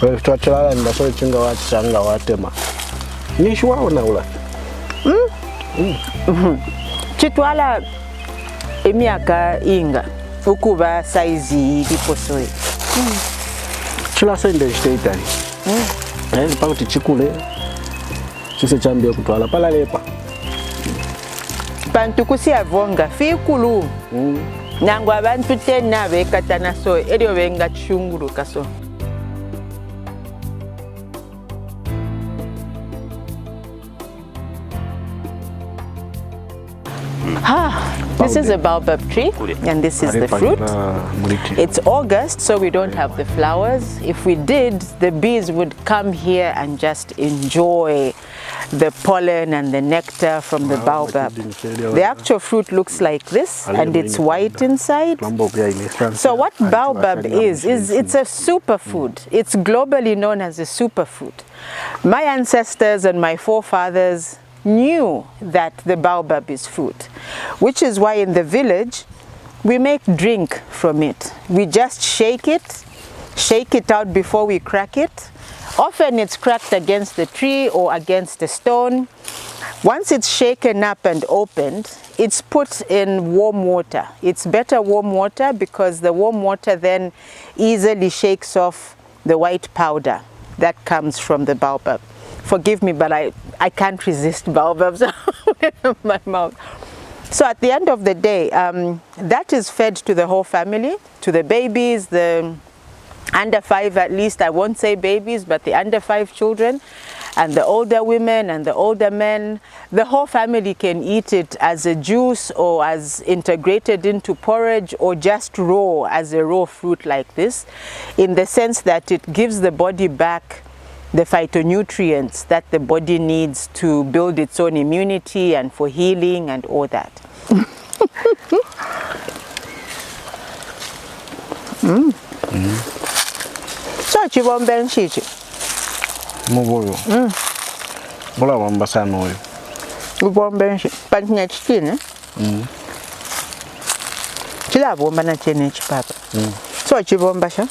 Twatwala ndaso chinga wachanga watema. Nishwaona ula. Chitwala emyaka inga ukuba size liposoe. Chila sende chiteitali. Pakuti chikule. Chise chambia kutwala pala lepa. Pantu kusiavonga fikulu. Nangwa abantu tena bekatana so elio benga chunguru kaso. This is a baobab tree, and this is the fruit. It's August, so we don't have the flowers. If we did, the bees would come here and just enjoy the pollen and the nectar from the baobab. The actual fruit looks like this, and it's white inside. So what baobab is it's a superfood. It's globally known as a superfood. My ancestors and my forefathers knew that the baobab is food, which is why in the village we make drink from it. We just shake it out before we crack it. Often it's cracked against the tree or against a stone. Once it's shaken up and opened, it's put in warm water. It's better warm water because the warm water then easily shakes off the white powder that comes from the baobab. Forgive me, but I can't resist baobabs in my mouth. So at the end of the day, that is fed to the whole family, to the babies, the under 5 at least. I won't say babies, but the under 5 children, and the older women and the older men. The whole family can eat it as a juice or as integrated into porridge or just raw as a raw fruit like this, in the sense that it gives the body back the phytonutrients that the body needs to build its own immunity and for healing and all that. So chibombe nchichi. Mubuyu. Bula wamba sana oyo. Ubombe nchichi. Pantinya chitine. Chila bomba na chene chipapa. So chibomba sha?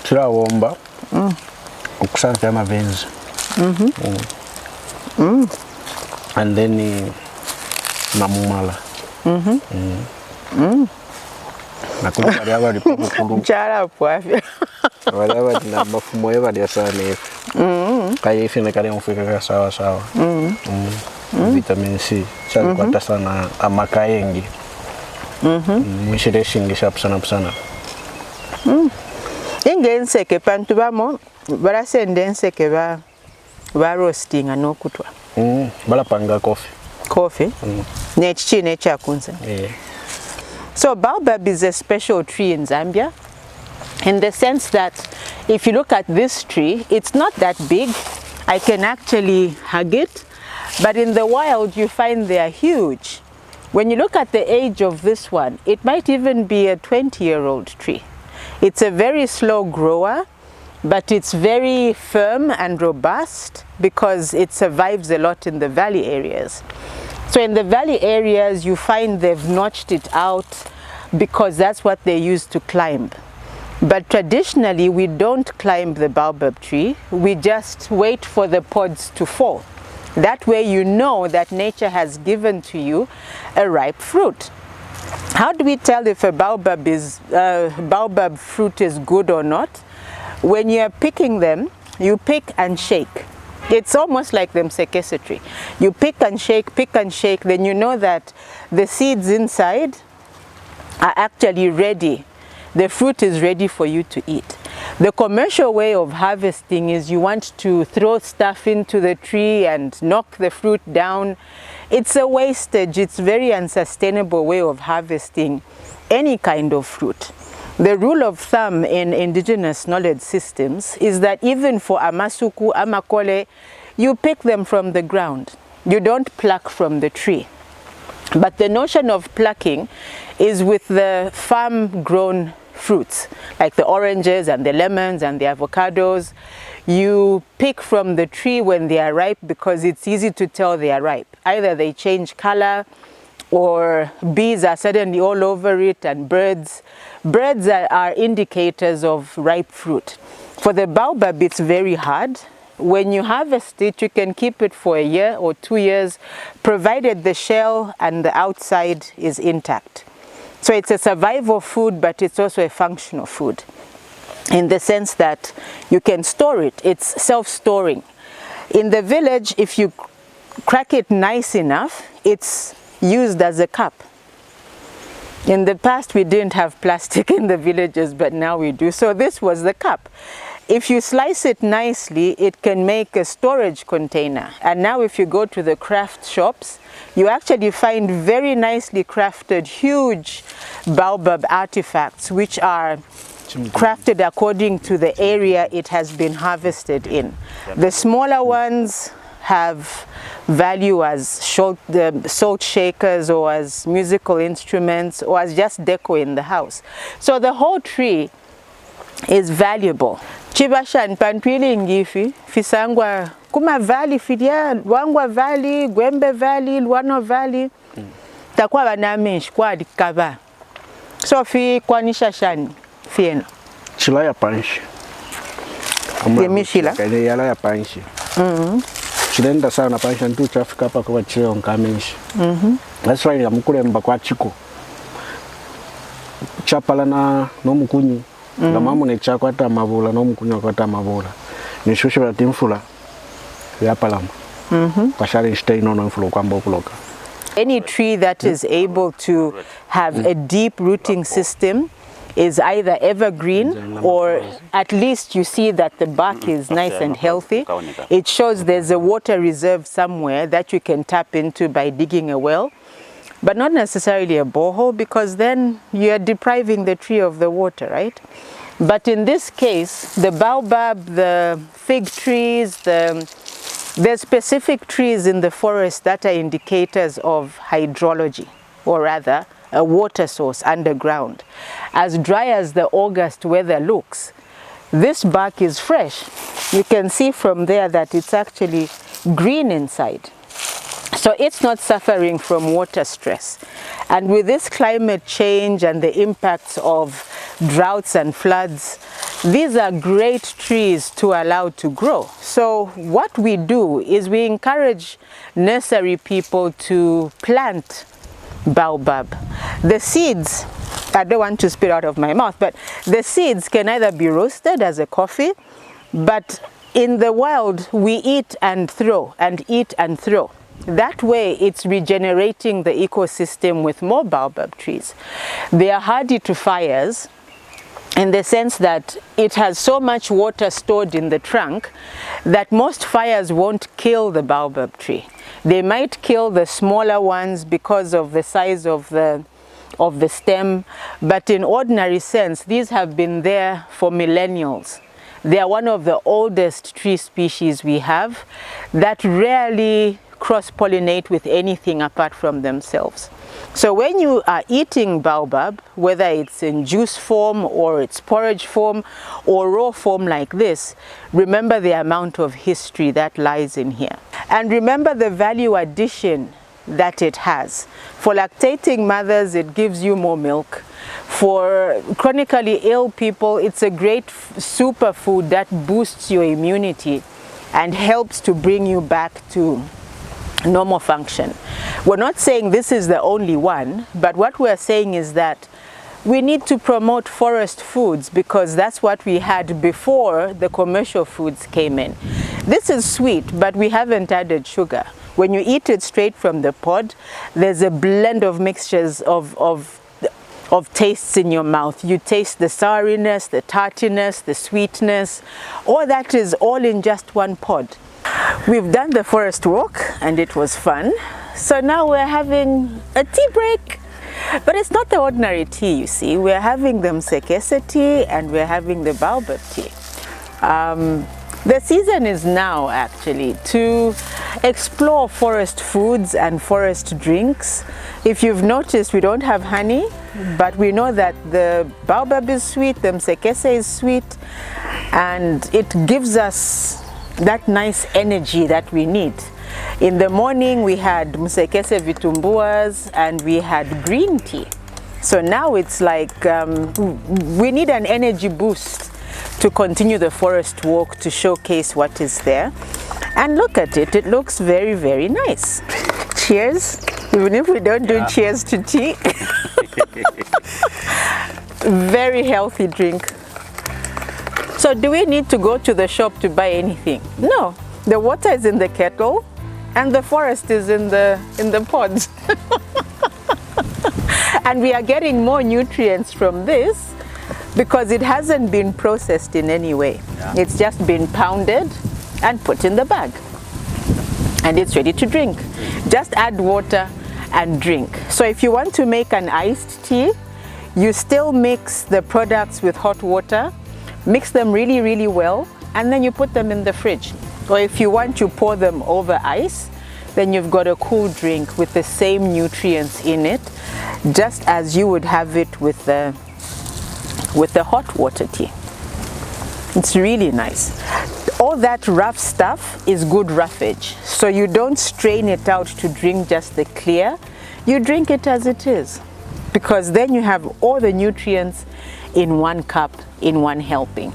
Chila bomba. Ukusanta mavenzi. And then namumala. Nakumbali abali pakukulu. Chala pwafya. Wala na mafumo yabali asana efu. Kaya ifi nekale mfika sawa sawa. Vitamin C. Chali kwata sana amakayengi. Mwishire shingi sana. Ingenseke pantu bamo barasende enseke ba roasting anokutwa. Bala panga Coffee. Nechichi nechakunza. So baobab is a special tree in Zambia, in the sense that if you look at this tree, it's not that big. I can actually hug it, but in the wild you find they are huge. When you look at the age of this one, it might even be a 20-year-old tree. It's a very slow grower, but it's very firm and robust because it survives a lot in the valley areas. So in the valley areas, you find they've notched it out because that's what they use to climb. But traditionally, we don't climb the baobab tree. We just wait for the pods to fall. That way you know that nature has given to you a ripe fruit. How do we tell if a baobab fruit is good or not? When you're picking them, you pick and shake. It's almost like the msekese tree. You pick and shake, then you know that the seeds inside are actually ready. The fruit is ready for you to eat. The commercial way of harvesting is you want to throw stuff into the tree and knock the fruit down. It's a wastage. It's a very unsustainable way of harvesting any kind of fruit. The rule of thumb in indigenous knowledge systems is that even for amasuku, amakole, you pick them from the ground. You don't pluck from the tree. But the notion of plucking is with the farm-grown fruits, like the oranges and the lemons and the avocados. You pick from the tree when they are ripe because it's easy to tell they are ripe. Either they change color or bees are suddenly all over it, and birds. Birds are indicators of ripe fruit. For the baobab, it's very hard. When you harvest it, you can keep it for a year or 2 years, provided the shell and the outside is intact. So it's a survival food, but it's also a functional food, in the sense that you can store it. It's self-storing. In the village, if you crack it nice enough, it's used as a cup. In the past, we didn't have plastic in the villages, but now we do. So this was the cup. If you slice it nicely, it can make a storage container. And now if you go to the craft shops, you actually find very nicely crafted, huge baobab artifacts, which are crafted according to the area it has been harvested in. The smaller ones have value as salt shakers, or as musical instruments, or as just deco in the house. So the whole tree is valuable. Chibashan pantwili ngifi fisangwa kuma valley fidia wangwa valley gwembe valley lwano valley takwa banamish kwa dikaba so fi kwanisha shani fieno chila ya panshi yemishila kale yala ya panshi chilenda sana panshi ntu traffic hapa kwa cheo nkamishi that's why yamukulemba kwa chiko chapala na nomukunyi ngamamu nechakwata mabula nomukunywa kwata mabula nishusho ya timfula ya palama kwashari stay no mfulu kwamba okuloka. Any tree that is able to have a deep rooting system is either evergreen, or at least you see that the bark is nice and healthy. It shows there's a water reserve somewhere that you can tap into by digging a well, but not necessarily a borehole, because then you're depriving the tree of the water, right? But in this case, the baobab, the fig trees, there's specific trees in the forest that are indicators of hydrology, or rather a water source underground. As dry as the August weather looks, this bark is fresh. You can see from there that it's actually green inside. So it's not suffering from water stress. And with this climate change and the impacts of droughts and floods, these are great trees to allow to grow. So what we do is we encourage nursery people to plant baobab. The seeds, I don't want to spit out of my mouth, but the seeds can either be roasted as a coffee, but in the wild we eat and throw and eat and throw. That way it's regenerating the ecosystem with more baobab trees. They are hardy to fires in the sense that it has so much water stored in the trunk that most fires won't kill the baobab tree. They might kill the smaller ones because of the size of the stem, but in ordinary sense, these have been there for millennials. They are one of the oldest tree species we have that rarely cross-pollinate with anything apart from themselves. So when you are eating baobab, whether it's in juice form or it's porridge form or raw form like this, remember the amount of history that lies in here. And remember the value addition that it has. For lactating mothers, it gives you more milk. For chronically ill people, it's a great superfood that boosts your immunity and helps to bring you back to normal function. We're not saying this is the only one, but what we're saying is that we need to promote forest foods because that's what we had before the commercial foods came in. This is sweet, but we haven't added sugar. When you eat it straight from the pod, there's a blend of mixtures of tastes in your mouth. You taste the souriness, the tartiness, the sweetness. All that is all in just one pod. We've done the forest walk and it was fun. So now we're having a tea break. But it's not the ordinary tea, you see. We're having the msekese tea and we're having the baobab tea. The season is now actually to explore forest foods and forest drinks. If you've noticed, we don't have honey, but we know that the baobab is sweet, the msekese is sweet, and it gives us that nice energy that we need. In the morning we had musekese vitumbuas and we had green tea. So now it's like we need an energy boost to continue the forest walk to showcase what is there. And look at it, it looks very, very nice. Cheers, even if we don't do cheers to tea. Very healthy drink. So do we need to go to the shop to buy anything? No, the water is in the kettle and the forest is in the pods. And we are getting more nutrients from this because it hasn't been processed in any way. It's just been pounded and put in the bag. And it's ready to drink. Just add water and drink. So if you want to make an iced tea, you still mix the products with hot water, mix them really, really well, and then you put them in the fridge. Or if you want to pour them over ice, then you've got a cool drink with the same nutrients in it, just as you would have it with the hot water tea. It's really nice. All that rough stuff is good roughage. So you don't strain it out to drink just the clear. You drink it as it is, because then you have all the nutrients in one cup, in one helping.